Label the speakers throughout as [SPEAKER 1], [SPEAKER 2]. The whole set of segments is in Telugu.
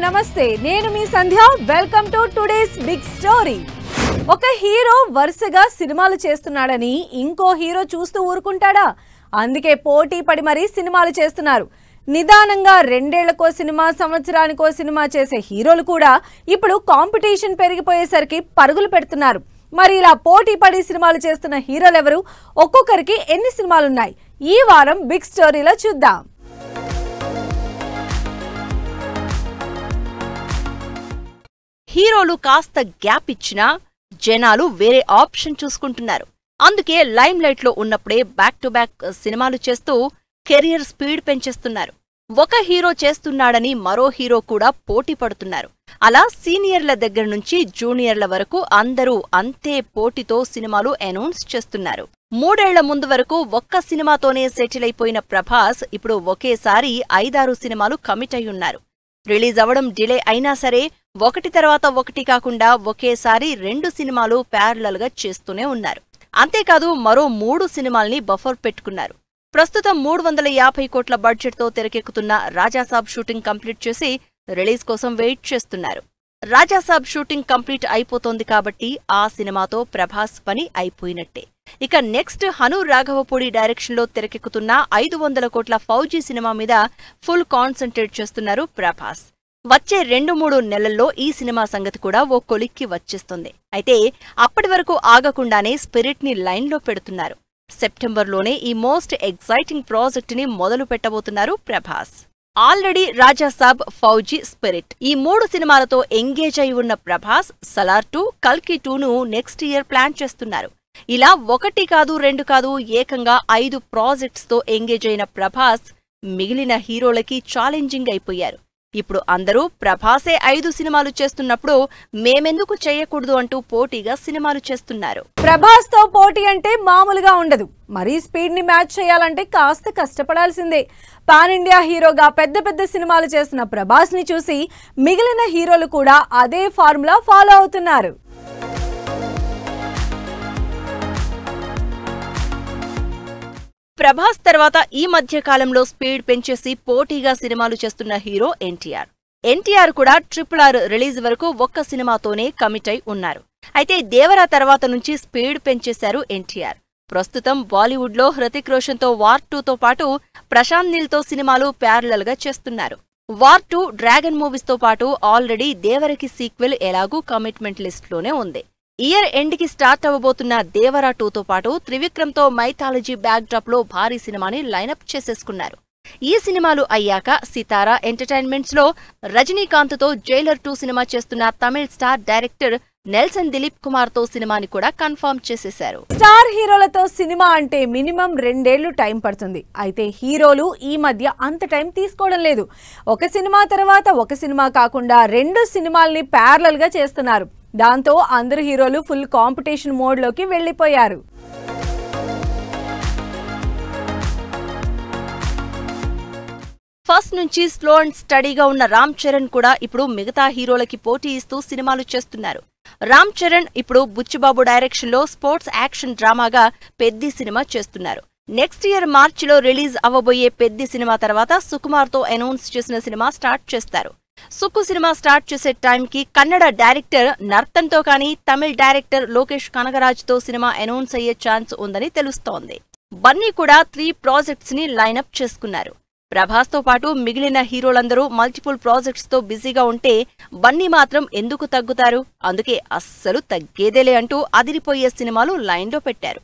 [SPEAKER 1] నమస్తే నేను మీ Sandhya welcome to today's big story ఒక హీరో వరుసగా సినిమాలు చేస్తున్నాడని ఇంకో హీరో చూస్తూ ఊరుకుంటాడా అందుకే పోటీ పడి మరీ సినిమాలు చేస్తున్నారు నిదానంగా రెండేళ్లకో సినిమా సంవత్సరానికో సినిమా చేసే హీరోలు కూడా ఇప్పుడు కాంపిటీషన్ పెరిగిపోయేసరికి పరుగులు పెడుతున్నారు మరి ఇలా పోటీ పడి సినిమాలు చేస్తున్న హీరోలు ఎవరు ఒక్కొక్కరికి ఎన్ని సినిమాలు ఉన్నాయి ఈ వారం బిగ్ స్టోరీలో చూద్దాం
[SPEAKER 2] హీరోలు కాస్త గ్యాప్ ఇచ్చినా జనాలు వేరే ఆప్షన్ చూసుకుంటున్నారు అందుకే లైమ్ లైట్ లో ఉన్నప్పుడే బ్యాక్ టు బ్యాక్ సినిమాలు చేస్తూ కెరియర్ స్పీడ్ పెంచేస్తున్నారు ఒక హీరో చేస్తున్నాడని మరో హీరో కూడా పోటీ పడుతున్నారు అలా సీనియర్ల దగ్గర నుంచి జూనియర్ల వరకు అందరూ అంతే పోటీతో సినిమాలు అనౌన్స్ చేస్తున్నారు 3 ఏళ్ల ముందు వరకు ఒక్క సినిమాతోనే సెటిల్ అయిపోయిన ప్రభాస్ ఇప్పుడు ఒకేసారి 5-6 సినిమాలు కమిట్ అయ్యున్నారు రిలీజ్ అవడం డిలే అయినా సరే ఒకటి తర్వాత ఒకటి కాకుండా ఒకేసారి 2 సినిమాలు ప్యారలల్ గా చేస్తూనే ఉన్నారు అంతేకాదు మరో 3 సినిమాల్ని బఫర్ పెట్టుకున్నారు ప్రస్తుతం 350 కోట్ల బడ్జెట్ తో తెరకెక్కుతున్న రాజాసాబ్ షూటింగ్ కంప్లీట్ చేసి రిలీజ్ కోసం వెయిట్ చేస్తున్నారు రాజాసాబ్ షూటింగ్ కంప్లీట్ అయిపోతోంది కాబట్టి ఆ సినిమాతో ప్రభాస్ పని అయిపోయినట్టే ఇక నెక్స్ట్ హను రాఘవపూడి డైరెక్షన్ లో తెరకెక్కుతున్న 500 కోట్ల ఫౌజీ సినిమా మీద ఫుల్ కాన్సంట్రేట్ చేస్తున్నారు ప్రభాస్ వచ్చే 2-3 నెలల్లో ఈ సినిమా సంగతి కూడా ఓ కొలిక్కి వచ్చేస్తుంది అయితే అప్పటి వరకు ఆగకుండానే స్పిరిట్ ని లైన్ లో పెడుతున్నారు సెప్టెంబర్లోనే ఈ మోస్ట్ ఎగ్జైటింగ్ ప్రాజెక్ట్ ని మొదలు పెట్టబోతున్నారు ప్రభాస్ ఆల్రెడీ రాజాసాబ్ ఫౌజీ స్పిరిట్ ఈ 3 సినిమాలతో ఎంగేజ్ అయి ఉన్న ప్రభాస్ సలార్ 2 కల్కి 2ను నెక్స్ట్ ఇయర్ ప్లాన్ చేస్తున్నారు ఇలా 1 కాదు 2 కాదు ఏకంగా 5 ప్రాజెక్ట్స్ తో ఎంగేజ్ అయిన ప్రభాస్ మిగిలిన హీరోలకి ఛాలెంజింగ్ అయిపోయారు ఇప్పుడు అందరూ ప్రభాసే 5 సినిమాలు చేస్తున్నప్పుడు మేమెందుకు చేయకూడదు అంటూ పోటీగా సినిమాలు చేస్తున్నారు
[SPEAKER 1] ప్రభాస్ తో పోటీ అంటే మామూలుగా ఉండదు మరీ స్పీడ్ ని మ్యాచ్ చేయాలంటే కాస్త కష్టపడాల్సిందే పాన్ ఇండియా హీరోగా పెద్ద పెద్ద సినిమాలు చేసిన ప్రభాస్ ని చూసి మిగిలిన హీరోలు కూడా అదే ఫార్ములా ఫాలో అవుతున్నారు
[SPEAKER 2] ప్రభాస్ తర్వాత ఈ మధ్య కాలంలో స్పీడ్ పెంచేసి పోటీగా సినిమాలు చేస్తున్న హీరో ఎన్టీఆర్ కూడా RRR రిలీజ్ వరకు ఒక్క సినిమాతోనే కమిట్ అయి ఉన్నారు అయితే దేవరా తర్వాత నుంచి స్పీడ్ పెంచేశారు ఎన్టీఆర్ ప్రస్తుతం బాలీవుడ్ లో హృతిక్ రోషన్ తో వార్ 2తో పాటు ప్రశాంత్ నీల్ తో సినిమాలు ప్యారలల్ గా చేస్తున్నారు వార్ 2 డ్రాగన్ మూవీస్ తో పాటు ఆల్రెడీ దేవరకి సీక్వెల్ ఎలాగూ కమిట్మెంట్ లిస్ట్ లోనే ఉంది ఇయర్ ఎండ్ కి స్టార్ట్ అవ్వబోతున్న దేవరా 2తో పాటు త్రివిక్రమ్ తో మైథాలజీ బ్యాక్ డ్రాప్ లో భారీ సినిమాని లైనప్ చేసేసుకున్నారు ఈ సినిమాలు అయ్యాక సితారా ఎంటర్టైన్మెంట్స్ లో రజనీకాంత్ తో జైలర్ 2 సినిమా చేస్తున్న Tamil star director Nelson Dilip Kumar తో సినిమాని కూడా కన్ఫర్మ్ చేసేశారు
[SPEAKER 1] స్టార్ హీరోలతో సినిమా అంటే మినిమం 2 ఏళ్లు టైం పడుతుంది అయితే హీరోలు ఈ మధ్య అంత టైం తీసుకోవడం లేదు ఒక సినిమా తర్వాత ఒక సినిమా కాకుండా 2 సినిమాల్ని ప్యారలల్ గా చేస్తున్నారు దాంతో అందరు హీరోలు ఫుల్ కాంపిటీషన్ మోడ్ లోకి వెళ్లిపోయారు
[SPEAKER 2] ఫస్ట్ నుంచి స్లో అండ్ స్టడీగా ఉన్న రామ్ చరణ్ కూడా ఇప్పుడు మిగతా హీరోలకి పోటీ ఇస్తూ సినిమాలు చేస్తున్నారు రామ్ చరణ్ ఇప్పుడు బుచ్చిబాబు డైరెక్షన్ లో స్పోర్ట్స్ యాక్షన్ డ్రామాగా పెద్ది సినిమా చేస్తున్నారు నెక్స్ట్ ఇయర్ మార్చిలో రిలీజ్ అవ్వబోయే పెద్ది సినిమా తర్వాత సుకుమార్ తో అనౌన్స్ చేసిన సినిమా స్టార్ట్ చేస్తారు సుక్కు సినిమా స్టార్ట్ చేసే టైంకి కన్నడ డైరెక్టర్ నర్తన్ తో కానీ తమిళ్ డైరెక్టర్ లోకేష్ కనగరాజ్ తో సినిమా అనౌన్స్ అయ్యే ఛాన్స్ ఉందని తెలుస్తోంది బన్నీ కూడా 3 ప్రాజెక్ట్స్ ని లైనప్ చేసుకున్నారు ప్రభాస్ తో పాటు మిగిలిన హీరోలందరూ మల్టిపుల్ ప్రాజెక్ట్స్ తో బిజీగా ఉంటే బన్నీ మాత్రం ఎందుకు తగ్గుతారు అందుకే అస్సలు తగ్గేదేలే అంటూ అదిరిపోయే సినిమాలు లైన్లో పెట్టారు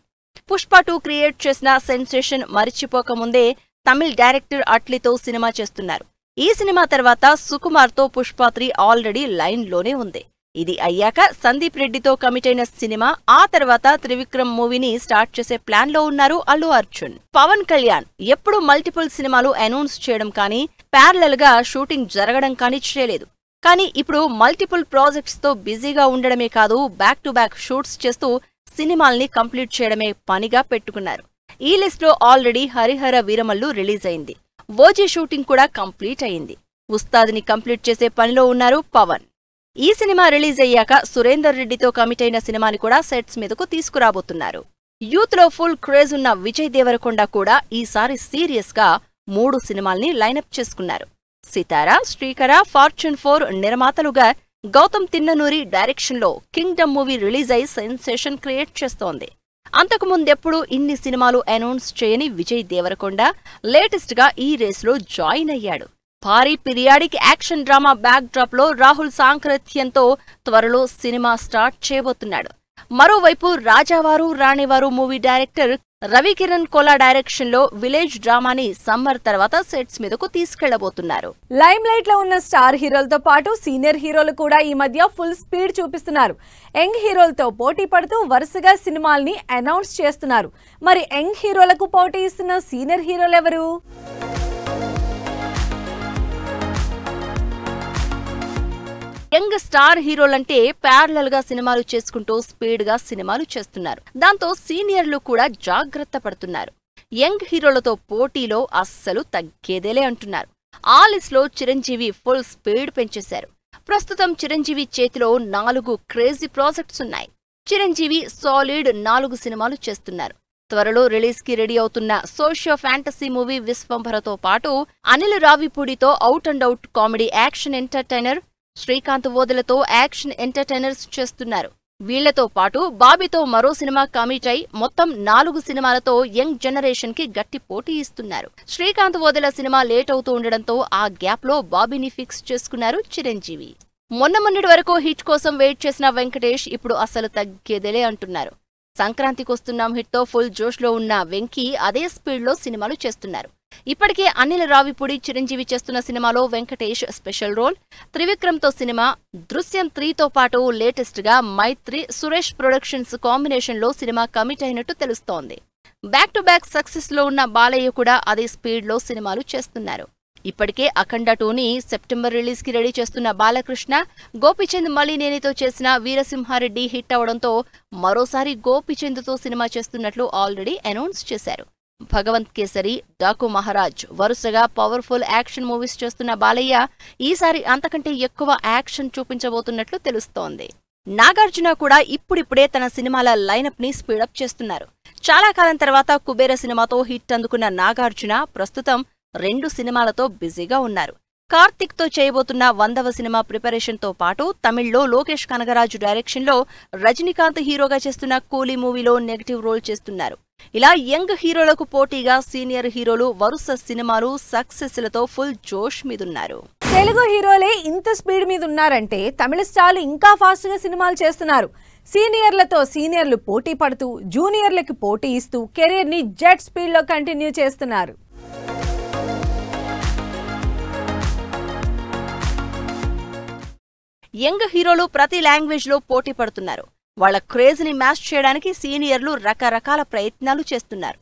[SPEAKER 2] పుష్ప 2 క్రియేట్ చేసిన సెన్సేషన్ మరిచిపోకముందే తమిళ్ డైరెక్టర్ అట్లీతో సినిమా చేస్తున్నారు ఈ సినిమా తర్వాత సుకుమార్ తో పుష్ప 3 ఆల్రెడీ లైన్ లోనే ఉంది ఇది అయ్యాక సందీప్ రెడ్డితో కమిట్ అయిన సినిమా ఆ తర్వాత త్రివిక్రమ్ మూవీని స్టార్ట్ చేసే ప్లాన్ లో ఉన్నారు అల్లు అర్జున్ పవన్ కళ్యాణ్ ఎప్పుడు మల్టిపుల్ సినిమాలు అనౌన్స్ చేయడం కానీ ప్యారలల్ గా షూటింగ్ జరగడం కానీ చేయలేదు కానీ ఇప్పుడు మల్టిపుల్ ప్రాజెక్ట్స్ తో బిజీగా ఉండడమే కాదు బ్యాక్ టు బ్యాక్ షూట్స్ చేస్తూ సినిమాల్ని కంప్లీట్ చేయడమే పనిగా పెట్టుకున్నారు ఈ లిస్ట్ లో ఆల్రెడీ హరిహర వీరమల్లు రిలీజ్ అయింది ఓజీ షూటింగ్ కూడా కంప్లీట్ అయింది ఉస్తాద్ని కంప్లీట్ చేసే పనిలో ఉన్నారు పవన్ ఈ సినిమా రిలీజ్ అయ్యాక సురేందర్ రెడ్డితో కమిట్ అయిన సినిమాని కూడా సెట్స్ మీదకు తీసుకురాబోతున్నారు యూత్ లో ఫుల్ క్రేజ్ ఉన్న విజయ్ దేవరకొండ కూడా ఈసారి సీరియస్ గా 3 సినిమాల్ని లైనప్ చేసుకున్నారు సితారా, శ్రీకర, ఫార్చ్యూన్ 4 నిర్మాతలుగా గౌతమ్ తిన్ననూరి డైరెక్షన్లో కింగ్డమ్ మూవీ రిలీజ్ అయి సెన్సేషన్ క్రియేట్ చేస్తోంది. అంతకుముందెప్పుడూ ఇన్ని సినిమాలు అనౌన్స్ చేయని విజయ్ దేవరకొండ లేటెస్ట్ గా ఈ రేసులో జాయిన్ అయ్యాడు. భారీ periodic action drama backdrop లో రాహుల్ సాంకృత్యంతో త్వరలో సినిమా స్టార్ట్ చేయబోతున్నాడు. మరోవైపు రాజావారు రాణివారు movie director Ravikiran Kola direction లో విలేజ్ డ్రామాని సమ్మర్ తర్వాత సెట్స్ మీదకు తీసుకెళ్లబోతున్నారు.
[SPEAKER 1] లైమ్ లైట్ లో ఉన్న స్టార్ హీరోలతో పాటు సీనియర్ హీరోలు కూడా ఈ మధ్య ఫుల్ స్పీడ్ చూపిస్తున్నారు. యంగ్ హీరోలతో పోటీ పడుతూ వరుసగా సినిమాల్ని అనౌన్స్ చేస్తున్నారు. మరి యంగ్ హీరోలకు పోటీ ఇస్తున్న సీనియర్ హీరోలు ఎవరు?
[SPEAKER 2] యంగ్ స్టార్ హీరోలంటే ప్యారలల్ గా సినిమాలు చేసుకుంటూ స్పీడ్ గా సినిమాలు చేస్తున్నారు. దాంతో సీనియర్లు కూడా జాగ్రత్త పడుతున్నారు. యంగ్ హీరోలతో పోటీలో అస్సలు తగ్గేదేలే అంటున్నారు. ఆ లిస్ట్ లో చిరంజీవి ఫుల్ స్పీడ్ పెంచేశారు. ప్రస్తుతం చిరంజీవి చేతిలో 4 క్రేజీ ప్రాజెక్ట్స్ ఉన్నాయి. చిరంజీవి సాలిడ్ 4 సినిమాలు చేస్తున్నారు. త్వరలో రిలీజ్ కి రెడీ అవుతున్న సోషియో ఫ్యాంటసీ మూవీ విశ్వంభరతో పాటు అనిల్ రావిపూడితో out and out comedy action entertainer, Srikanth వోదెలతో యాక్షన్ ఎంటర్టైనర్స్ చేస్తున్నారు. వీళ్లతో పాటు బాబీతో మరో సినిమా కమిట్ అయి మొత్తం 4 సినిమాలతో యంగ్ జనరేషన్ కి గట్టి పోటీ ఇస్తున్నారు. శ్రీకాంత్ వోదెల సినిమా లేట్ అవుతూ ఉండడంతో ఆ గ్యాప్ లో బాబీని ఫిక్స్ చేసుకున్నారు చిరంజీవి. మొన్నటి వరకు హిట్ కోసం వెయిట్ చేసిన వెంకటేష్ ఇప్పుడు అసలు తగ్గేదేలే అంటున్నారు. సంక్రాంతికొస్తున్నాం హిట్ తో ఫుల్ జోష్ లో ఉన్న వెంకీ అదే స్పీడ్ లో సినిమాలు చేస్తున్నారు. ఇప్పటికే అనిల్ రావిపూడి చిరంజీవి చేస్తున్న సినిమాలో వెంకటేష్ స్పెషల్ రోల్, త్రివిక్రమ్తో సినిమా, దృశ్యం 3తో పాటు లేటెస్ట్ గా మైత్రి సురేష్ ప్రొడక్షన్స్ కాంబినేషన్ లో సినిమా కమిట్ అయినట్టు తెలుస్తోంది. బ్యాక్ టు బ్యాక్ సక్సెస్ లో ఉన్న బాలయ్య కూడా అదే స్పీడ్ లో సినిమాలు చేస్తున్నారు. ఇప్పటికే అఖండ 2ని సెప్టెంబర్ రిలీజ్ కి రెడీ చేస్తున్న బాలకృష్ణ, గోపీచంద్ మలినేనితో చేసిన వీరసింహారెడ్డి హిట్ అవడంతో మరోసారి గోపీచంద్తో సినిమా చేస్తున్నట్లు ఆల్రెడీ అనౌన్స్ చేశారు. భగవంత్ కేసరి, డాకు మహారాజ్ వరుసగా పవర్ఫుల్ యాక్షన్ మూవీస్ చేస్తున్న బాలయ్య ఈసారి అంతకంటే ఎక్కువ యాక్షన్ చూపించబోతున్నట్లు తెలుస్తోంది. నాగార్జున కూడా ఇప్పుడిప్పుడే తన సినిమాల లైనప్ ని స్పీడప్ చేస్తున్నారు. చాలా కాలం తర్వాత కుబేర సినిమాతో హిట్ అందుకున్న నాగార్జున ప్రస్తుతం 2 సినిమాలతో బిజీగా ఉన్నారు. కార్తిక్ తో చేయబోతున్న 100వ సినిమా ప్రిపరేషన్ తో పాటు తమిళ్లో లోకేష్ కనగరాజు డైరెక్షన్ లో రజనీకాంత్ హీరోగా చేస్తున్న కూలీ మూవీలో నెగటివ్ రోల్ చేస్తున్నారు. ఇలా యంగ్ హీరోలకు పోటీగా సీనియర్ హీరోలు వరుస సినిమాలు సక్సెస్లతో ఫుల్ జోష్ మీదున్నారు.
[SPEAKER 1] తెలుగు హీరోలే ఇంత స్పీడ్ మీద ఉన్నారంటే తమిళ స్టార్లు ఇంకా ఫాస్ట్ గా సినిమాలు చేస్తున్నారు. సీనియర్లతో సీనియర్లు పోటీ పడుతూ జూనియర్లకి పోటీ ఇస్తూ కెరీర్ ని జెట్ స్పీడ్ లో కంటిన్యూ చేస్తున్నారు.
[SPEAKER 2] యంగ్ హీరోలు ప్రతి లాంగ్వేజ్ లో పోటీ పడుతున్నారు. వాళ్ల క్రేజ్ ని మ్యాచ్ చేయడానికి సీనియర్లు రకరకాల ప్రయత్నాలు చేస్తున్నారు.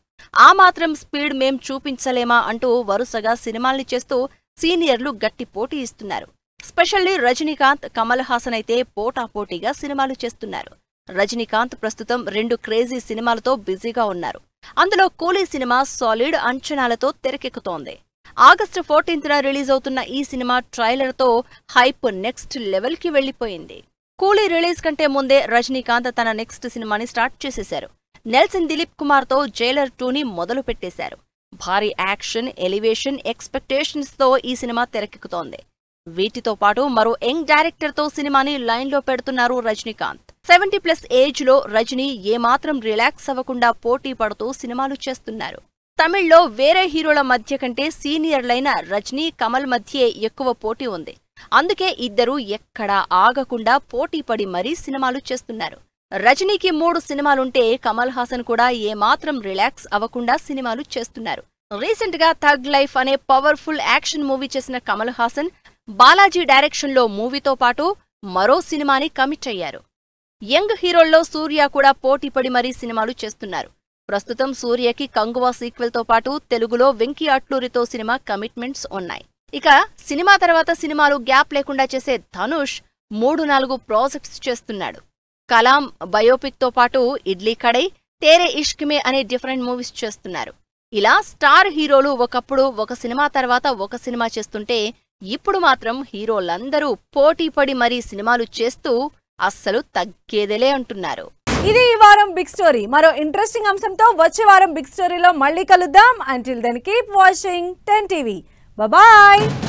[SPEAKER 2] ఆ మాత్రం స్పీడ్ మేం చూపించలేమా అంటూ వరుసగా సినిమాల్ని చేస్తూ సీనియర్లు గట్టి పోటీ ఇస్తున్నారు. స్పెషల్లీ రజనీకాంత్, కమల్ హాసన్ అయితే పోటాపోటీగా సినిమాలు చేస్తున్నారు. రజనీకాంత్ ప్రస్తుతం 2 క్రేజీ సినిమాలతో బిజీగా ఉన్నారు. అందులో కూలీ సినిమా సాలిడ్ అంచనాలతో తెరకెక్కుతోంది. ఆగస్టు 14న రిలీజ్ అవుతున్న ఈ సినిమా ట్రైలర్ తో హైప్ నెక్స్ట్ లెవెల్ కి వెళ్లిపోయింది. కూలీ రిలీజ్ కంటే ముందే రజనీకాంత్ తన నెక్స్ట్ సినిమాని స్టార్ట్ చేసేశారు. నెల్సన్ దిలీప్ కుమార్ తో జైలర్ 2ని మొదలు పెట్టేశారు. భారీ యాక్షన్, ఎలివేషన్, ఎక్స్పెక్టేషన్స్ తో ఈ సినిమా తెరకెక్కుతోంది. వీటితో పాటు మరో యంగ్ డైరెక్టర్ తో సినిమాని లైన్ లో పెడుతున్నారు రజనీకాంత్. 70+ ఏజ్ లో రజనీ ఏమాత్రం రిలాక్స్ అవ్వకుండా పోటీ పడుతూ సినిమాలు చేస్తున్నారు. తమిళ్లో వేరే హీరోల మధ్య కంటే సీనియర్లైన రజనీ, కమల్ మధ్యే ఎక్కువ పోటీ ఉంది. అందుకే ఇద్దరూ ఎక్కడా ఆగకుండా పోటీపడి మరీ సినిమాలు చేస్తున్నారు. రజనీకి 3 సినిమాలుంటే కమల్ హాసన్ కూడా ఏమాత్రం రిలాక్స్ అవ్వకుండా సినిమాలు చేస్తున్నారు. రీసెంట్ గా థగ్ లైఫ్ అనే పవర్ఫుల్ యాక్షన్ మూవీ చేసిన కమల్ హాసన్ బాలాజీ డైరెక్షన్ లో మూవీతో పాటు మరో సినిమాని కమిట్ అయ్యారు. యంగ్ హీరోల్లో సూర్య కూడా పోటీపడి మరీ సినిమాలు చేస్తున్నారు. ప్రస్తుతం సూర్యకి కంగువా సీక్వెల్ తో పాటు తెలుగులో వెంకీ అట్లూరితో సినిమా కమిట్మెంట్స్ ఉన్నాయి. ఇక సినిమా తర్వాత సినిమాలు గ్యాప్ లేకుండా చేసే ధనుష్ 3-4 ప్రాజెక్ట్స్ చేస్తున్నాడు. కలాం బయోపిక్ తో పాటు ఇడ్లీ కడై, తేరే ఇష్క్ మే అనే డిఫరెంట్ మూవీస్ చేస్తున్నారు. ఇలా స్టార్ హీరోలు ఒకప్పుడు ఒక సినిమా తర్వాత ఒక సినిమా చేస్తుంటే ఇప్పుడు మాత్రం హీరోలందరూ పోటీపడి మరీ సినిమాలు చేస్తూ అస్సలు తగ్గేదేలే అంటున్నారు.
[SPEAKER 1] ఇది ఈ వారం బిగ్ స్టోరీ. మరో ఇంట్రెస్టింగ్ అంశంతో వచ్చే వారం బిగ్ స్టోరీలో మళ్ళీ కలుద్దాం. Until then keep watching 10 TV. Bye bye.